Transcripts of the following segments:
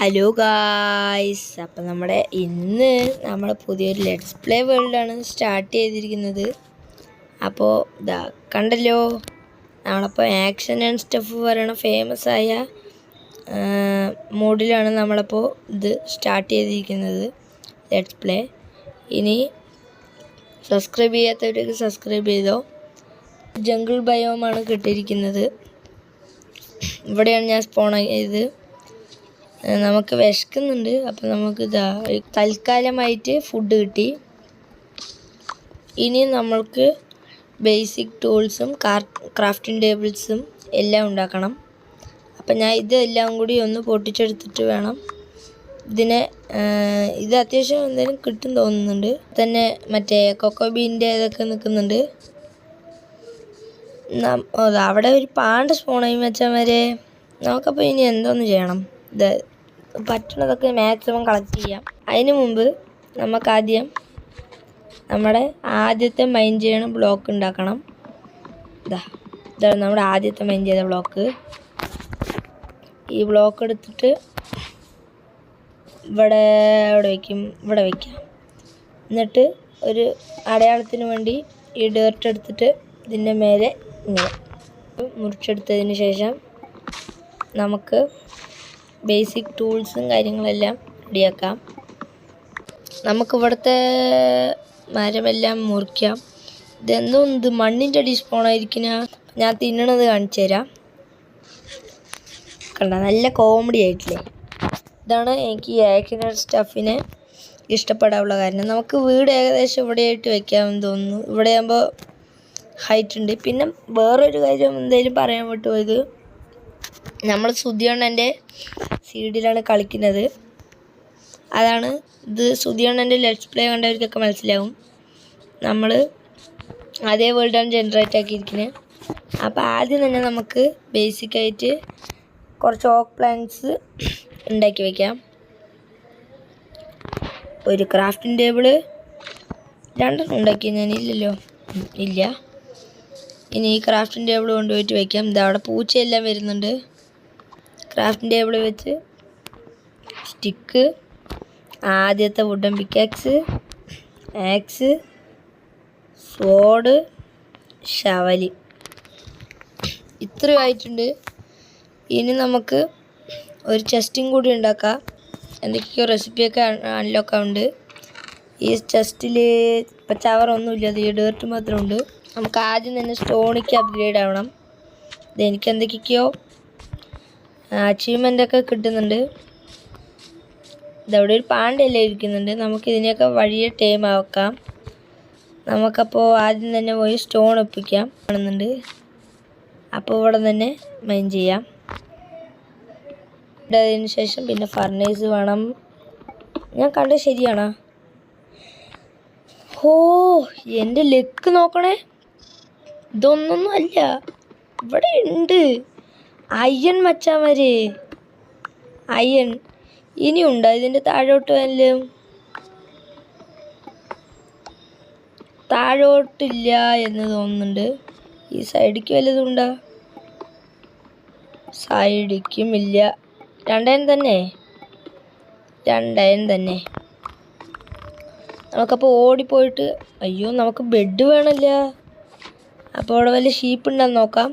Hello guys, അപ്പം ഇന്ന് നമ്മൾ പുതിയൊരു ലെറ്റ്സ് പ്ലേ വേൾഡാണ് സ്റ്റാർട്ട് ചെയ്തിരിക്കുന്നത്. അപ്പോൾ ഇതാ കണ്ടല്ലോ, നമ്മളപ്പോൾ ആക്ഷൻ ആൻഡ് സ്റ്റഫ് പറയണ ഫേമസ് ആയ മോഡിലാണ് നമ്മളപ്പോൾ ഇത് സ്റ്റാർട്ട് ചെയ്തിരിക്കുന്നത് ലെറ്റ്സ് പ്ലേ. ഇനി സബ്സ്ക്രൈബ് ചെയ്യാത്തവർക്ക് സബ്സ്ക്രൈബ് ചെയ്തോ. ജംഗിൾ ബയോമാണ് കിട്ടിയിരിക്കുന്നത്. ഇവിടെയാണ് ഞാൻ സ്പോൺ ചെയ്ത്. നമുക്ക് വിശക്കുന്നുണ്ട്, അപ്പം നമുക്ക് തൽക്കാലമായിട്ട് ഫുഡ് കിട്ടി. ഇനി നമ്മൾക്ക് ബേസിക് ടൂൾസും ക്രാഫ്റ്റിംഗ് ടേബിൾസും എല്ലാം ഉണ്ടാക്കണം. അപ്പം ഞാൻ ഇതെല്ലാം കൂടി ഒന്ന് പൊട്ടിച്ചെടുത്തിട്ട് വേണം ഇതിനെ. ഇത് അത്യാവശ്യം എന്തെങ്കിലും കിട്ടും തോന്നുന്നുണ്ട്. തന്നെ മറ്റേ കൊക്കോ ബീൻ്റെ ഇതൊക്കെ നിൽക്കുന്നുണ്ട്. അവിടെ ഒരു പാണ്ട് സ്പോണായി വെച്ചാൽ വരെ നമുക്കപ്പോൾ ഇനി എന്തോന്ന് ചെയ്യണം. ഇത് പറ്റുന്നതൊക്കെ മാക്സിമം കളക്ട് ചെയ്യാം. അതിന് മുമ്പ് നമുക്കാദ്യം നമ്മുടെ ആദ്യത്തെ മൈൻ ചെയ്യണ ബ്ലോക്ക് ഉണ്ടാക്കണം. ഇതാണ് നമ്മുടെ ആദ്യത്തെ മൈൻ ചെയ്ത ബ്ലോക്ക്. ഈ ബ്ലോക്ക് എടുത്തിട്ട് ഇവിടെ വയ്ക്കാം. എന്നിട്ട് ഒരു അടയാളത്തിന് വേണ്ടി ഈ ഡേർട്ട് എടുത്തിട്ട് ഇതിൻ്റെ മേലെ ഇങ്ങനെ മുറിച്ചെടുത്തതിന് ശേഷം നമുക്ക് ബേസിക് ടൂൾസും കാര്യങ്ങളെല്ലാം റെഡിയാക്കാം. നമുക്കിവിടുത്തെ മരമെല്ലാം മുറിക്കാം. ഇത് മണ്ണിൻ്റെ അടി സ്പോണായിരിക്കുന്ന ഞാൻ തിന്നണത് കാണിച്ചു തരാം. കണ്ട, നല്ല കോമഡി ആയിട്ടില്ലേ? ഇതാണ് എനിക്ക് ഈ ആക്ഷൻ സ്റ്റഫിനെ ഇഷ്ടപ്പെടാനുള്ള കാരണം. നമുക്ക് വീട് ഏകദേശം ഇവിടെയായിട്ട് വെക്കാമെന്ന് തോന്നുന്നു. ഇവിടെ ആകുമ്പോൾ ഹൈറ്റ് ഉണ്ട്. പിന്നെ വേറൊരു കാര്യം എന്തായാലും പറയാൻ വിട്ടുപോയത്, നമ്മൾ സുധിയണ്ണൻ്റെ സീഡിലാണ് കളിക്കുന്നത്. അതാണ് ഇത്. സുധിയണ്ണൻ്റെ ലെറ്റ്സ് പ്ലേ കണ്ടവർക്കൊക്കെ മനസ്സിലാവും. നമ്മൾ അതേ വേൾഡാണ് ജനറേറ്റ് ആക്കിയിരിക്കുന്നത്. അപ്പോൾ ആദ്യം തന്നെ നമുക്ക് ബേസിക്കായിട്ട് കുറച്ച് ഓക്ക് പ്ലാങ്ക്സ് ഉണ്ടാക്കി വയ്ക്കാം. ഒരു ക്രാഫ്റ്റിംഗ് ടേബിള് 2 ഉണ്ടാക്കി ഞാനില്ലല്ലോ, ഇല്ല. ഇനി ഈ ക്രാഫ്റ്റിംഗ് ടേബിൾ കൊണ്ടുപോയിട്ട് വയ്ക്കാം. അവിടെ പൂച്ചയെല്ലാം വരുന്നുണ്ട്. ക്രാഫ്റ്റിംഗ് ടേബിൾ വെച്ച് സ്റ്റിക്ക്, ആദ്യത്തെ wooden pickaxe, axe, sword, shovel, ഇത്രയും ആയിട്ടുണ്ട്. ഇനി നമുക്ക് ഒരു ചെസ്റ്റും കൂടി ഉണ്ടാക്കാം. എന്തൊക്കെയോ റെസിപ്പിയൊക്കെ അൺലോക്ക് ആവുന്നുണ്ട്. ഈ ചെസ്റ്റിൽ ഇപ്പം ചവറൊന്നുമില്ല, അത് ഈ ഡേർട്ട് മാത്രമുണ്ട്. നമുക്ക് ആദ്യം തന്നെ സ്റ്റോണിക്ക് അപ്ഗ്രേഡ് ആവണം. ഇതെനിക്ക് എന്തൊക്കെയോ അച്ചീവ്മെൻ്റൊക്കെ കിട്ടുന്നുണ്ട്. ഇതവിടെ ഒരു പാണ്ടയെല്ലാം ഇരിക്കുന്നുണ്ട്. നമുക്കിതിനെയൊക്കെ വഴിയെ ടൈം ആക്കാം. നമുക്കപ്പോൾ ആദ്യം തന്നെ പോയി സ്റ്റോൺ ഒപ്പിക്കാം കാണുന്നുണ്ട്. അപ്പോൾ ഇവിടെ തന്നെ മൈൻ ചെയ്യാം. അതിന് ശേഷം പിന്നെ ഫർണേസ് വേണം. ഞാൻ കണ്ടത് ശരിയാണോ? ഓ, എൻ്റെ ലെക്ക് നോക്കണേ. ഇതൊന്നും അല്ല, ഇവിടെ ഉണ്ട് അയ്യൺ മച്ചാമാര്. അയ്യൺ ഇനിയുണ്ടോ ഇതിൻ്റെ താഴോട്ട്? വല്ലതും താഴോട്ടില്ല എന്ന് തോന്നുന്നുണ്ട്. ഈ സൈഡിക്ക് വല്ലതും ഉണ്ടോ? സൈഡിക്കും ഇല്ല. രണ്ടായിരം തന്നെ. നമുക്കപ്പോൾ ഓടിപ്പോയിട്ട്, അയ്യോ നമുക്ക് ബെഡ് വേണമല്ല. അപ്പോൾ അവിടെ വല്ല ഷീപ്പ് ഉണ്ടെന്ന് നോക്കാം.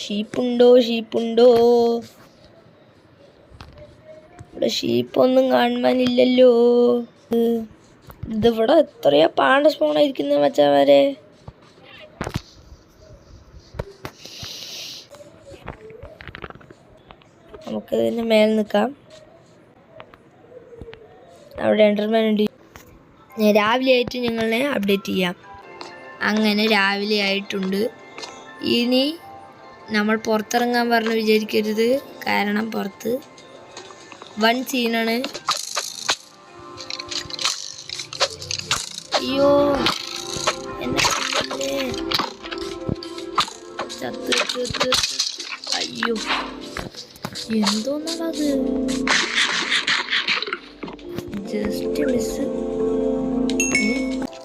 ഷീപ്പുണ്ടോ? ഇവിടെ ഷീപ്പൊന്നും കാണുവാനില്ലല്ലോ. ഇതിവിടെ എത്രയോ പാണ്ട സ്പോണായിരിക്കുന്ന മച്ചാമാരെ. നമുക്ക് ഇതിൻ്റെ മേലെ നിൽക്കാം. അവിടെ എൻ്റർമാൻ ഉണ്ട്. രാവിലെ ആയിട്ട് ഞങ്ങളെ അപ്ഡേറ്റ് ചെയ്യാം. അങ്ങനെ രാവിലെ ആയിട്ടുണ്ട്. ഇനി നമ്മൾ പുറത്തിറങ്ങാൻ പറഞ്ഞ് വിചാരിക്കരുത്, കാരണം പുറത്ത് വൺ സീനാണ്. അയ്യോ, എന്നെ ചത്ത്. അയ്യോ, എന്തോന്നാണത്? Just miss.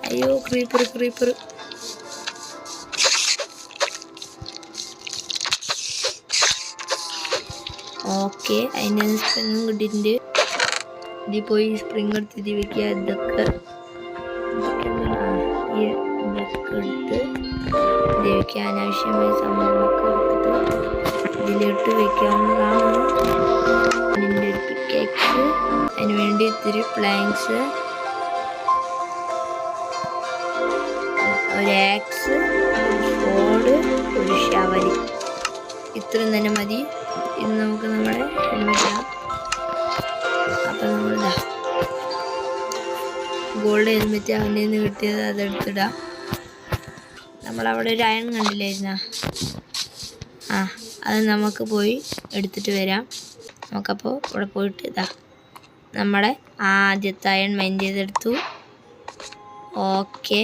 അയ്യോ, ക്രീപ്പർ. ഓക്കെ, ഓക്കെ, അതിൻ്റെ സ്പ്രിങ്ങും കിട്ടിയിട്ടുണ്ട്. ഇതിൽ പോയി സ്പ്രിങ് എടുത്ത് ഇതിൽ വെക്കുക. ഇതൊക്കെ എടുത്ത് ഇതിൽ വെക്കുക. അനാവശ്യമായ സംഭവങ്ങളൊക്കെ എടുത്തിട്ട് ഇതിലിട്ട് വെക്കാവുന്നതാണ്. ഇതിൻ്റെ ഒരു പിക്കേക്സ്, അതിന് വേണ്ടി ഇത്തിരി പ്ലാങ്ക്സ്, ഒരു ആക്സ്, ഒരു ഫോഡ്, ഒരു ഷവല്, ഇത്രയും തന്നെ മതി. ഇത് നമുക്ക് നമ്മുടെ ഹെൽമെറ്റ് ഇടാം. അപ്പം നമ്മളിതാ ഗോൾഡ് ഹെൽമെറ്റ് അവൻ്റെ നിന്ന് കിട്ടിയത് അതെടുത്തിടാം. നമ്മളവിടെ ഒരു അയൺ കണ്ടില്ലായിരുന്ന അത് നമുക്ക് പോയി എടുത്തിട്ട് വരാം. നമുക്കപ്പോൾ ഇവിടെ പോയിട്ട് ഇതാ നമ്മുടെ ആദ്യത്തെ അയൺ മൈൻഡ് ചെയ്തെടുത്തു. ഓക്കെ,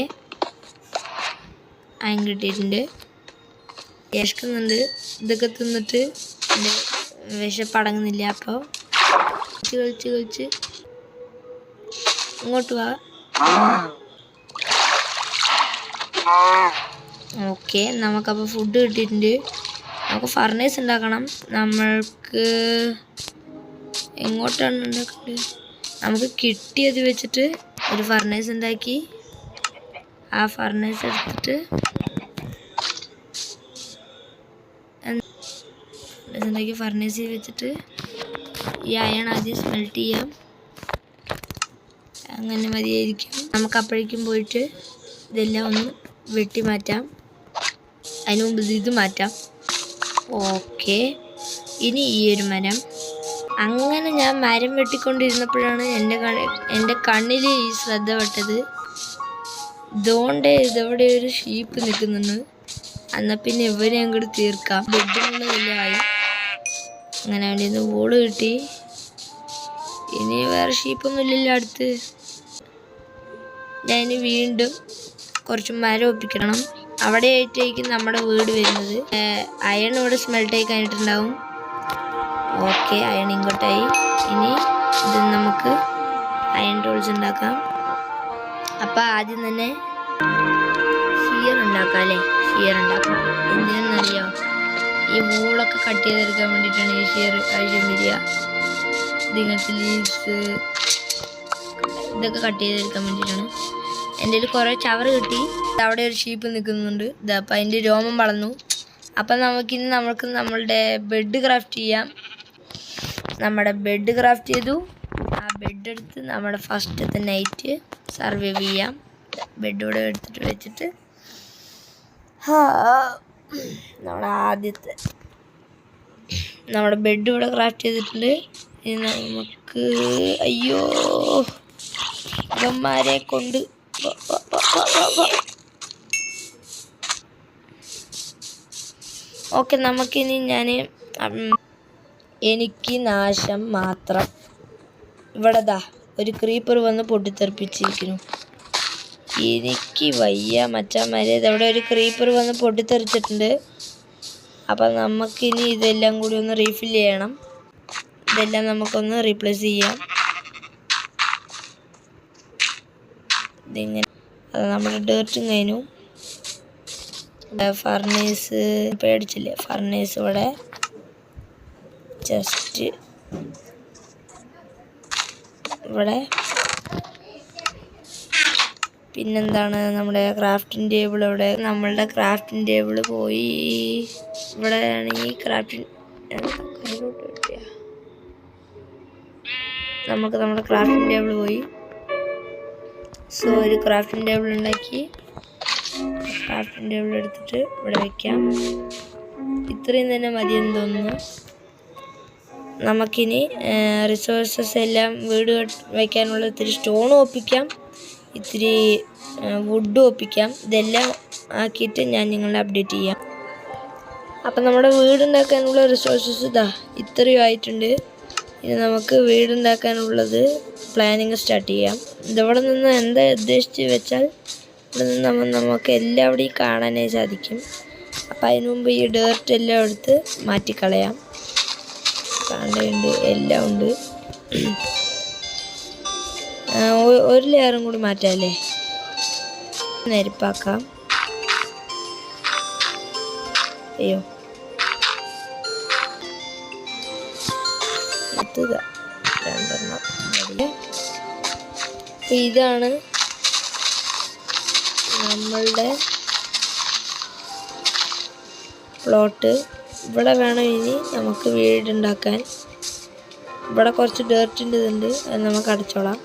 അയൺ കിട്ടിയിട്ടുണ്ട്. വിശക്കുന്നുണ്ട്, ഇതൊക്കെ തിന്നിട്ട് എൻ്റെ വിശപ്പടങ്ങുന്നില്ല. അപ്പോൾ കളിച്ച് ഇങ്ങോട്ട് വാ. ഓക്കെ, നമുക്കപ്പോൾ ഫുഡ് കിട്ടിയിട്ടുണ്ട്. നമുക്ക് ഫർണേസ് ഉണ്ടാക്കണം. നമ്മൾക്ക് എങ്ങോട്ടാണ് ഉണ്ടാക്കേണ്ടത്? നമുക്ക് കിട്ടിയത് വെച്ചിട്ട് ഒരു ഫർണേസ് ഉണ്ടാക്കി ആ ഫർണേസ് എടുത്തിട്ട് ഫർണേസിൽ വെച്ചിട്ട് ഈ അയൺ ആദ്യം സ്മെൽറ്റ് ചെയ്യാം. അങ്ങനെ മതിയായിരിക്കും. നമുക്ക് അപ്പോഴേക്കും പോയിട്ട് ഇതെല്ലാം ഒന്ന് വെട്ടി മാറ്റാം. അതിന് മുമ്പ് ഇത് മാറ്റാം. ഓക്കെ, ഇനി ഈ ഒരു മരം. അങ്ങനെ ഞാൻ മരം വെട്ടിക്കൊണ്ടിരുന്നപ്പോഴാണ് എൻ്റെ കണ്ണിൽ ഈ ശ്രദ്ധ പെട്ടത്. ഇതവിടെ ഒരു ഷീപ്പ് നിൽക്കുന്നുണ്ട്. എന്നാൽ പിന്നെ ഇവരെ അങ്ങോട്ട് തീർക്കാം. ബെഡിനുള്ളതെല്ലാം ആയി. അങ്ങനെ അവൻ്റെ നിന്ന് വോള് കിട്ടി. ഇനി വേറെ ഷീപ്പൊന്നും ഇല്ലല്ലോ അടുത്ത്. ഞാൻ വീണ്ടും കുറച്ച് മരം ഒപ്പിക്കണം. അവിടെ ആയിട്ടായിരിക്കും നമ്മുടെ വീട് വരുന്നത്. അയൺ ഇവിടെ സ്മെൽറ്റ് ആയി കഴിഞ്ഞിട്ടുണ്ടാവും. Okay, iron ഇങ്ങോട്ടായി. ഇനി ഇത് നമുക്ക് അയൺ ടൂൾസ് ഉണ്ടാക്കാം. അപ്പം ആദ്യം തന്നെ ഷിയർ ഉണ്ടാക്കാം അല്ലേ? ഷിയർ ഉണ്ടാക്കാം. എന്തിനെന്നറിയോ? ഈ വൂളൊക്കെ കട്ട് ചെയ്തെടുക്കാൻ വേണ്ടിയിട്ടാണ് ഈ ഷിയർ ആവശ്യം വരിക. ഇതിങ്ങനത്തെ ലീവ്സ് ഇതൊക്കെ കട്ട് ചെയ്തെടുക്കാൻ വേണ്ടിയിട്ടാണ്. എൻ്റെ കയ്യിൽ കുറേ ചവറ് കിട്ടി. അവിടെ ഒരു ഷീപ്പ് നിൽക്കുന്നുണ്ട്. ഇതാ അപ്പം അതിൻ്റെ രോമം വളർന്നു. അപ്പം നമുക്കിനി നമ്മളുടെ ബെഡ് ക്രാഫ്റ്റ് ചെയ്യാം. നമ്മുടെ ബെഡ് ക്രാഫ്റ്റ് ചെയ്തു. ആ ബെഡ് എടുത്ത് നമ്മുടെ ഫസ്റ്റത്തെ നൈറ്റ് സർവൈവ് ചെയ്യാം. ബെഡ് ഇവിടെ എടുത്തിട്ട് വെച്ചിട്ട് നമ്മുടെ ബെഡ് ഇവിടെ ക്രാഫ്റ്റ് ചെയ്തിട്ടുണ്ട്. ഇനി നമുക്ക് അയ്യോ ഇവന്മാരെ കൊണ്ട് ഓക്കെ, നമുക്കിനി എനിക്ക് നാശം മാത്രം. ഇവിടെ ഒരു ക്രീപ്പർ വന്ന് പൊട്ടിത്തെറിപ്പിച്ചിരിക്കുന്നു. എനിക്ക് വയ്യ മച്ചാന്മാരെ. ഇതവിടെ ഒരു ക്രീപ്പർ വന്ന് പൊട്ടിത്തെറിച്ചിട്ടുണ്ട്. അപ്പം നമുക്കിനി ഇതെല്ലാം കൂടി ഒന്ന് റീഫിൽ ചെയ്യണം. ഇതെല്ലാം നമുക്കൊന്ന് റീപ്ലേസ് ചെയ്യാം. ഇതിങ്ങനെ അത് നമ്മുടെ ഡേർട്ടും കഴിഞ്ഞു. ഫർണേസ് പേടിച്ചില്ലേ? ഫർണേസ് ഇവിടെ ജസ്റ്റ് ഇവിടെ. പിന്നെന്താണ് നമ്മുടെ ക്രാഫ്റ്റിംഗ് ടേബിൾ ഇവിടെ. നമ്മളുടെ ക്രാഫ്റ്റിംഗ് ടേബിൾ പോയി. ഇവിടെയാണ് ഈ ക്രാഫ്റ്റിംഗ് നമുക്ക് നമ്മുടെ ക്രാഫ്റ്റിംഗ് ടേബിൾ പോയി. സോ ഒരു ക്രാഫ്റ്റിംഗ് ടേബിൾ ഉണ്ടാക്കി. ക്രാഫ്റ്റിംഗ് ടേബിൾ എടുത്തിട്ട് ഇവിടെ വയ്ക്കാം. ഇത്രയും തന്നെ മതിയെന്ന് തോന്നുന്നു. നമുക്കിനി റിസോഴ്സസ് എല്ലാം വീട് വയ്ക്കാനുള്ള ഇത്തിരി സ്റ്റോണും ഒപ്പിക്കാം, ഇത്തിരി വുഡും ഒപ്പിക്കാം. ഇതെല്ലാം ആക്കിയിട്ട് ഞാൻ നിങ്ങളെ അപ്ഡേറ്റ് ചെയ്യാം. അപ്പം നമ്മുടെ വീടുണ്ടാക്കാനുള്ള റിസോഴ്സസ് ഇത്രയും ആയിട്ടുണ്ട്. ഇനി നമുക്ക് വീടുണ്ടാക്കാനുള്ളത് പ്ലാനിങ് സ്റ്റാർട്ട് ചെയ്യാം. ഇതവിടെ നിന്ന് എന്താ ഉദ്ദേശിച്ച് വെച്ചാൽ ഇവിടെ നിന്ന് നമുക്ക് എല്ലാവിടെയും കാണാനായി സാധിക്കും. അപ്പം അതിന് മുമ്പ് ഈ ഡേർട്ട് എല്ലാം എടുത്ത് മാറ്റിക്കളയാം. കാണേണ്ട എല്ലാം ഉണ്ട്. ഒരു ലെയറും കൂടി മാറ്റാമല്ലേ? നെരുപ്പാക്കാം. അയ്യോ ഇത് 2 ഇതാണ് നമ്മളുടെ പ്ലോട്ട്. ഇവിടെ വേണം ഇനി നമുക്ക് വീടുണ്ടാക്കാൻ. ഇവിടെ കുറച്ച് ഡേർട്ടിൻ്റെ ഇതുണ്ട്, അത് നമുക്ക് അടച്ചോളാം.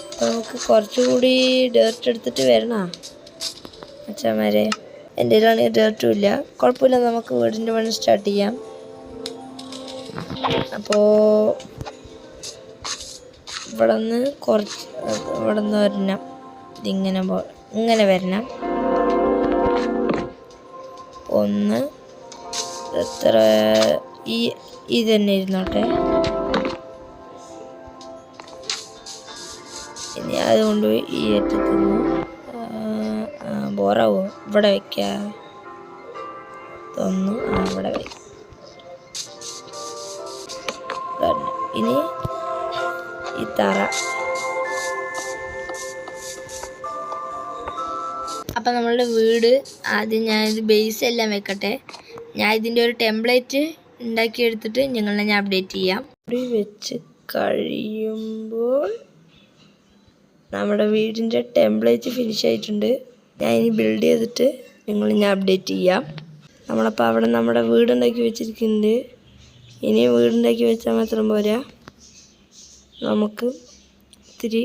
അപ്പോൾ നമുക്ക് കുറച്ചുകൂടി ഡേർട്ട് എടുത്തിട്ട് വരണോ അച്ഛന്മാരെ? എൻ്റെ കയ്യിലാണെങ്കിൽ ഡേർട്ടും ഇല്ല. കുഴപ്പമില്ല, നമുക്ക് വീടിൻ്റെ പണി സ്റ്റാർട്ട് ചെയ്യാം. അപ്പോൾ ഇവിടെ നിന്ന് വരണം, ഇങ്ങനെ വരണം. എത്ര ഈ തന്നെ ഇരുന്നോട്ടെ. ഇനി അതുകൊണ്ട് ഈ അറ്റത്തുനിന്ന് ബോറാവും. ഇവിടെ വയ്ക്കാം, ഇവിടെ വയ്ക്കാം. ഇനി ഈ തറ. അപ്പം നമ്മളുടെ വീട് ആദ്യം ഞാനിത് ബേസ് എല്ലാം വെക്കട്ടെ. ഞാൻ ഇതിൻ്റെ ഒരു ടെംപ്ലേറ്റ് ഉണ്ടാക്കിയെടുത്തിട്ട് ഞാൻ അപ്ഡേറ്റ് ചെയ്യാം. വെച്ച് കഴിയുമ്പോൾ നമ്മുടെ വീടിൻ്റെ ടെംപ്ലേറ്റ് ഫിനിഷ് ആയിട്ടുണ്ട്. ഞാൻ ഇനി ബിൽഡ് ചെയ്തിട്ട് ഞാൻ അപ്ഡേറ്റ് ചെയ്യാം. നമ്മളപ്പോൾ അവിടെ നമ്മുടെ വീടുണ്ടാക്കി വെച്ചിരിക്കുന്നുണ്ട്. ഇനി വീടുണ്ടാക്കി വെച്ചാൽ മാത്രം പോരാ, നമുക്ക് ഇത്തിരി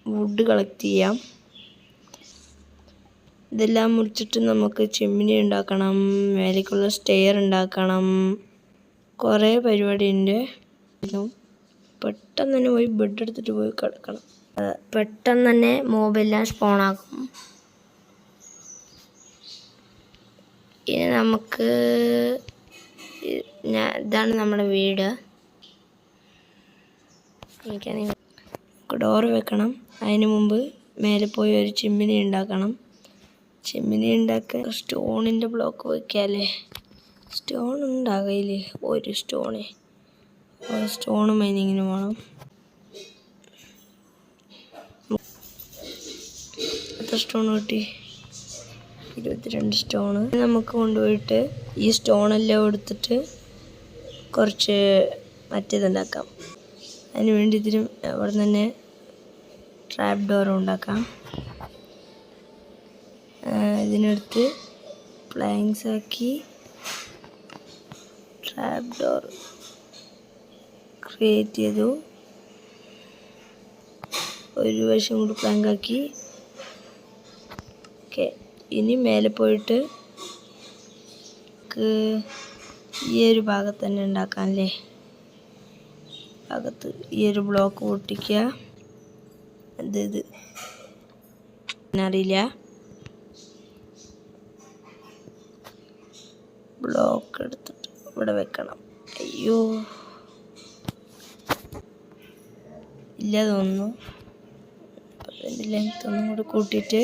വുഡ് കളക്ട് ചെയ്യാം. ഇതെല്ലാം മുറിച്ചിട്ട് നമുക്ക് ചിമ്മിനി ഉണ്ടാക്കണം, മേലേക്കുള്ള സ്റ്റെയർ ഉണ്ടാക്കണം, കുറേ പരിപാടിയുണ്ട്. പെട്ടെന്ന് തന്നെ പോയി ബെഡ് എടുത്തിട്ട് പോയി കിടക്കണം. പെട്ടെന്ന് തന്നെ മൊബൈലെല്ലാം സ്പോണാക്കും. ഇനി നമുക്ക് ഇതാണ് നമ്മുടെ വീട്. ഡോറ് വെക്കണം. അതിന് മുമ്പ് മേലെ പോയി ഒരു ചിമ്മിനി ഉണ്ടാക്കണം. ചിമ്മിനി ഉണ്ടാക്കാൻ സ്റ്റോണിൻ്റെ ബ്ലോക്ക് വയ്ക്കാമല്ലേ? സ്റ്റോൺ ഉണ്ടാകയില്ലേ? ഒരു സ്റ്റോണ് മൈനിങ്ങിന് വേണം. എത്ര സ്റ്റോൺ കിട്ടി? 22 സ്റ്റോണ്. നമുക്ക് കൊണ്ടുപോയിട്ട് ഈ സ്റ്റോണെല്ലാം എടുത്തിട്ട് കുറച്ച് മറ്റേതുണ്ടാക്കാം. അതിന് വേണ്ടി ഇതിന് അവിടെ തന്നെ ട്രാപ്പ് ഡോർ ഉണ്ടാക്കാം. ഇതിനടുത്ത് പ്ലാങ്ക്സ് ആക്കി ട്രാപ്പ് ഡോർ ക്രിയേറ്റ് ചെയ്തു. ഒരു വശം കൂടി പ്ലാങ്ക് ആക്കി. ഓക്കെ, ഇനി മേലെ പോയിട്ട് ഈ ഒരു ഭാഗത്ത് തന്നെ ഉണ്ടാക്കാം അല്ലേ? ഭാഗത്ത് ഈ ഒരു ബ്ലോക്ക് പൊട്ടിക്കുക. ഇത് അറിയില്ല. ബ്ലോക്ക് എടുത്തിട്ട് ഇവിടെ വെക്കണം. അയ്യോ, ഇല്ല തോന്നുന്നു. അതിൻ്റെ ലെങ്ത് ഒന്നും കൂടി കൂട്ടിയിട്ട്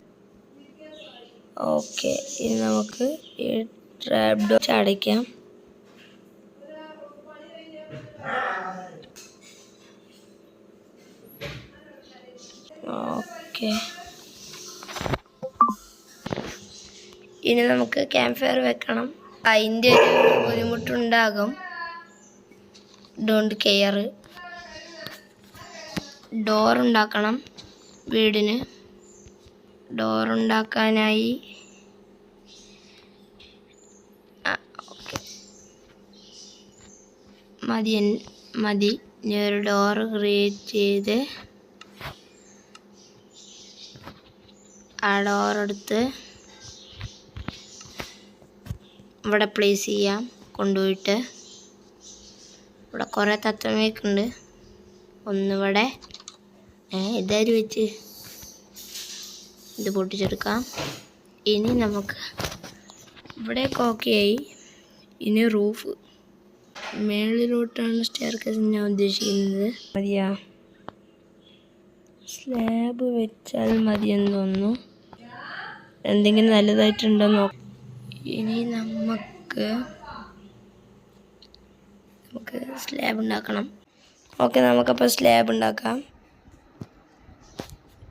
ഓക്കെ. ഇനി നമുക്ക് ഈ ട്രാപ്പ് ഡോർ അടയ്ക്കാം. ഓക്കെ, ഇനി നമുക്ക് ക്യാമ്പ് ഫയർ വെക്കണം. അതിൻ്റെ ഒരു ബുദ്ധിമുട്ടുണ്ടാകും. Don't care. ഡോറുണ്ടാക്കണം വീടിന്. ഡോറുണ്ടാക്കാനായി ഓക്കെ മതി. ഇനി ഒരു ഡോറ് ക്രിയേറ്റ് ചെയ്ത് ആ ഡോറെടുത്ത് ഇവിടെ പ്ലേസ് ചെയ്യാം. കൊണ്ടുപോയിട്ട് ഇവിടെ കുറേ തത്വമേക്കുണ്ട്. ഒന്നിവിടെ ഇതാര് വെച്ച് ഇത് പൊട്ടിച്ചെടുക്കാം. ഇനി നമുക്ക് ഇവിടെയൊക്കെ ഓക്കെ ആയി. ഇനി റൂഫ് മേളിലോട്ടാണ് സ്റ്റെയർകേസ് ഞാൻ ഉദ്ദേശിക്കുന്നത്. മതിയാ? സ്ലാബ് വെച്ചാൽ മതിയെന്ന് തോന്നുന്നു. എന്തെങ്കിലും നല്ലതായിട്ടുണ്ടോ നോക്കാം. ഇനി നമുക്ക് സ്ലാബ് ഉണ്ടാക്കണം. ഓക്കെ, നമുക്കപ്പോൾ സ്ലാബ് ഉണ്ടാക്കാം.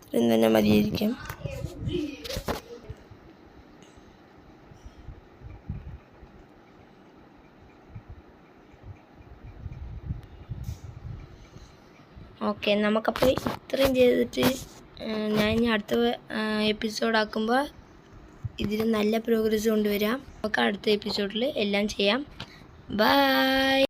ഇത്രയും തന്നെ മതിയായിരിക്കും. ഓക്കെ, നമുക്കപ്പോൾ ഇത്രയും ചെയ്തിട്ട് ഞാൻ ഇനി അടുത്ത എപ്പിസോഡാക്കുമ്പോൾ ഇതിൽ നല്ല പ്രോഗ്രസ് കൊണ്ടുവരാം. നമുക്ക് അടുത്ത എപ്പിസോഡിൽ എല്ലാം ചെയ്യാം. ബൈ.